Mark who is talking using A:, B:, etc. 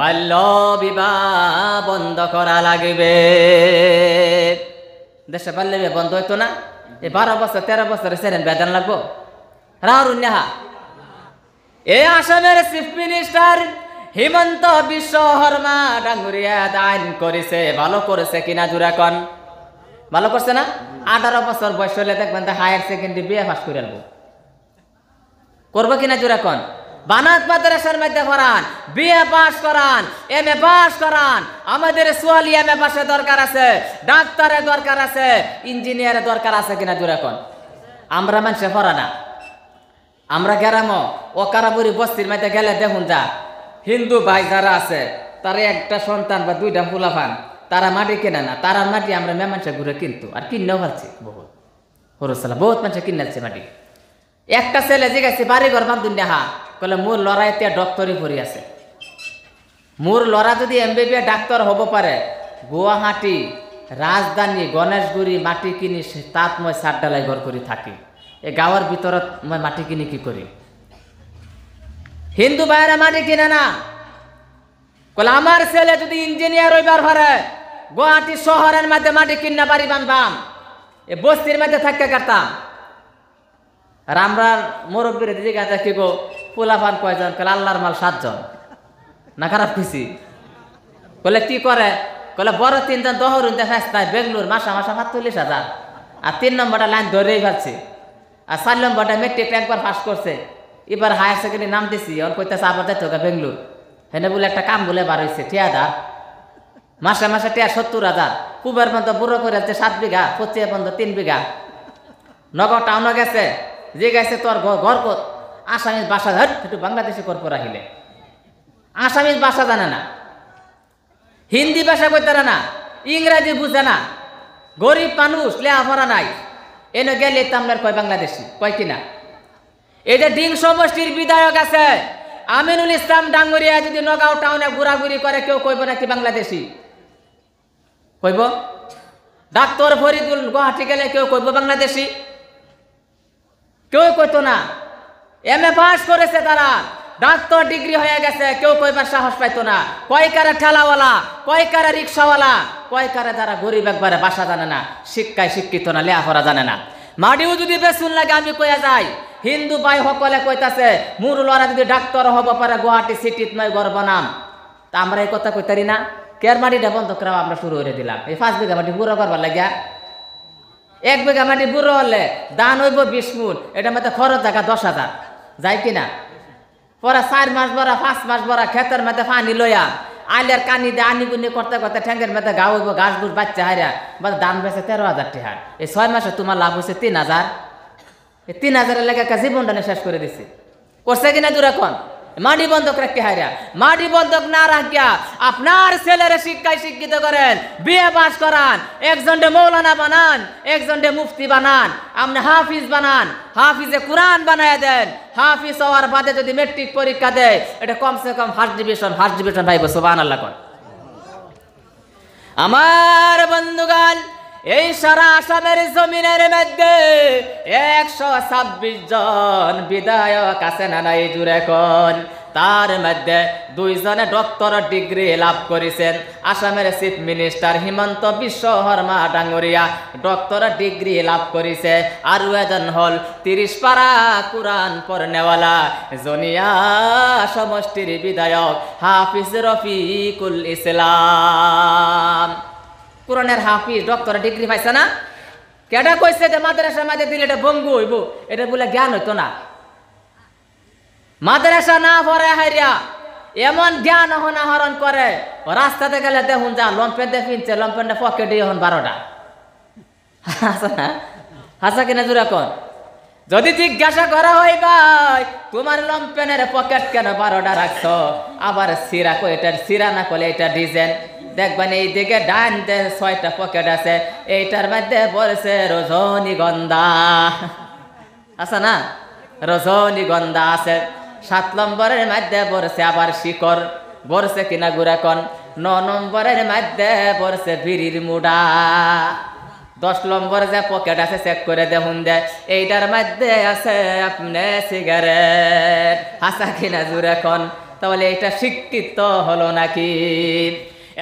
A: বাল্য বিবাহ বন্ধ করা লাগবে। দেশে বাল্য বিবাহ বন্ধ হইতো না? এই 12 বছর 13 বছরের ছেড়ে বেতন লাগবো? রাহুন্যাহা এই আসামের চিফ মিনিস্টার হিমন্ত বিশ্ব শর্মা ডাঙ্গুরিয়া আইন করেছে, ভালো করেছে কিনা জুড়ে কন? ভালো করছে না? 18 বছর বয়স হলে দেখবেন হায়ার সেকেন্ডারি বিএ পাস করে আনবো। করবো কিনা জুড়ে কন? বানাত মাদ্রাসার মধ্যে পড়ান, বিএ পাস করান, এমএ পাস করান। আমাদের সোয়ালি এমএ পাসের দরকার আছে, ডাক্তারের দরকার আছে, ইঞ্জিনিয়ারের দরকার আছে কিনা জুড়ে কন? আমরা মানুষে পড়া না। আমরা গ্রাম ও কারাবুরি বস্তির মধ্যে গেলে দেখুন যা হিন্দু ভাই যারা আছে তারা একটা সন্তান বা 2টা ফুলা পান, তারা মাটি কেনে না। তারা মাটি আমরা মেয়ে মানুষের ঘুরে কিনতো আর কিনেও ফেলছি বহুত হরসালা, বহুত মানুষের কিনেছে মাটি। একটা ছেলে জিজ্ঞাসা বাড়ি ঘর বান্ধুন নেহা কলে মোর লড়াইতে ডক্টরি পড়ি আছে। মোর লড়া যদি এমবিবিএস ডাক্তার হব পারে, গুয়াহাটি রাজধানী গণেশগুড়ি মাটি কিনি তাত মই সাত ডালাই ঘর করি থাকি। এই গাঁৱৰ ভিতৰত মই মাটি কিনি কি করি? হিন্দু ভাইয়েরা মাটি কিনে না। কলে আমার ছেলে যদি ইঞ্জিনিয়ার হইবার পারে, গুয়াহাটি শহরের মধ্যে মাটি কিনা বাড়ি বানবাম, এ বস্তির মধ্যে থাকতে কাটতাম। আর আমরা মুরব্বীর দিকে কি গো পোলাপান কয়জন? কলে আল্লাহর মাল 7 জন। না খারাপ খুশি? কলে কি করে? কলে বড় 3 জন দহরুন দেখায় বেঙ্গলোর মাসা 47,000, আর 3 নম্বরটা লাইন ধরেই পাচ্ছি, আর 4 নম্বরটা মেট্রিক একবার পাস করছে, এবার হায়ার সেকেন্ডারি নাম দিছি। ওর কইতেছে আবার যাইতে হবে বেঙ্গলোর। হেনে বলে একটা কাম বলে বার হয়েছে ঠিয়াদার, মাসে মাসে 70,000। কুবের বন্ধ বুড়ো করে 7 বিঘা, পচিয়া বন্ধ 3 বিঘা। নগর টাউনে গেছে, যে গেছে তোর ঘর কর আসামিজ বাসা, একটু বাংলাদেশি করপর আহিলে আসামিজ বাসা জানে না, হিন্দি ভাষা কইতে না, ইংরাজি বুঝে না, গরিব মানুষ লেখাপড়া নাই। এনে গেলে তামলার কয় বাংলাদেশি কয় কিনা? এটা ডিং সমষ্টির বিধায়ক আছে আমিনুল ইসলাম ডাঙ্গুরিয়া, যদি নগাঁও টাউনে ঘোরাঘুরি করে কেউ কইব নাকি বাংলাদেশি? কইব? ডাক্তার ফরিদুল গুয়াহাটি গেলে কেউ কইব বাংলাদেশি? কেউ কইতো না। এমএ পাস করেছে তারা, ডাক্তার ডিগ্রি হয়ে গেছে, কেউ কইবার সাহস পাইতো না। কয় কারে ঠেলাওয়ালা, কয় কারে রিক্সাওয়ালা, কয় কারে যারা গরিব একবারে বাসা জানে না, শিক্ষায় শিক্ষিত না, লেখাপড়া জানে না। মাটিও যদি বেসুন লাগে আমি কইয়া যাই, হিন্দু ভাই সকলে কইতাছে মুর লড়া যদি ডাক্তার হব পারে গুয়াহাটি সিটিত নয় ঘর বানাম, তা আমরা এই কথা কইতারি না? কেয়ার মাটিটা বন্ধ করা আমরা শুরু করে দিলাম। এই 5 বিঘা মাটি বুড়ো করবার লাগিয়া 1 বিঘা মাটি বুড়ো হলে দান হইব 20 মুন, এটা মধ্যে খরচ জায়গা 10,000 যায় কিনা? পরে 4 মাস বড়া 5 মাস বড়া ক্ষেতের মধ্যে পানি লইয়া আইলের কানি দিয়ে আনি গুনি করতে করতে ঠ্যাঙ্গের মধ্যে গা হইব, ঘাস বুস বাচ্চা হারিয়া বা দান বেছে 13,000 টাকা। এই 6 মাসে তোমার লাভ হয়েছে 3,000। এই 3,000 লেগে একটা জীবনটা শেষ করে দিছে। করছে কিনা দূর এখন? মাটি বন্ধক রাখতে হারিয়া, মাটি বন্ধক না রাখিয়া আপনার ছেলেরা শিক্ষায় শিক্ষিত করেন, বিএ পাস করান, একজনকে মৌলানা বানান, একজনকে মুফতি বানান, আপনি হাফিজ বানান, হাফিজে কোরআন বানায় দেন। হাফিজ হওয়ার বাদে যদি মেট্রিক পরীক্ষা দেয়, এটা কমসে কম ফার্স্ট ডিভিশন ভাইব। সুবহানাল্লাহ কর। আমার বন্ধুগণ, এই সারা আসামের জমিনের মধ্যে 126 জন বিধায়ক আছে না নাই জুড়ে কোন? তার মধ্যে 2 জনে ডক্টর ডিগ্রি লাভ করেছেন। আসামের chief minister Himanta Biswa Sarma ডাঙ্গুরিয়া doctor degree লাভ করেছে। আর একজন হল 30 পারা কুরআন পড়নেওয়ালা জনিয়া সমষ্টির বিধায়ক হাফিজ রফিকুল ইসলাম। কোরআনের হাফিজ ডক্টর ডিগ্রি পাইছে না? কেডা কইছে যে মাদ্রাসার মাঝে দিলে এটা বঙ্গু হইব? এটা বলে জ্ঞান হইতো না। মাদ্রাসা না পড়ে হাইরিয়া এমন জ্ঞান আহরণ করে, রাস্তাতে গেলে দেখুন যা লম্পেন্টে ফিনছে, লম্পেন্টে পকেটে এখন 12টা। হাসা না? হাসা কিনা জোর এখন? যদি জিজ্ঞাসা করা হয় ভাই তোমার লম্পেনের পকেট কেন 12টা রাখছো, আবার সিরা কো এটা সিরা না করলে এটা ডিজাইন দেখবেন এই দিকে ডান 6টা পকেট আছে, এইটার মধ্যে পড়ছে রজনীগন্ধা। আছে না? রজনীগন্ধা আছে। 7 নম্বরের মধ্যে পড়ছে আবার শিকড়, পড়ছে কিনা গুড়াকন। 9 নম্বরের মধ্যে পড়ছে বিড়ির মুড়া। 10 নম্বর যে পকেট আছে চেক করে দেখুন দে, এইটার মধ্যে আছে আপনি সিগারেট। হাসা কিনা জুড়ে এখন? তাহলে এটা শিক্ষিত হলো নাকি?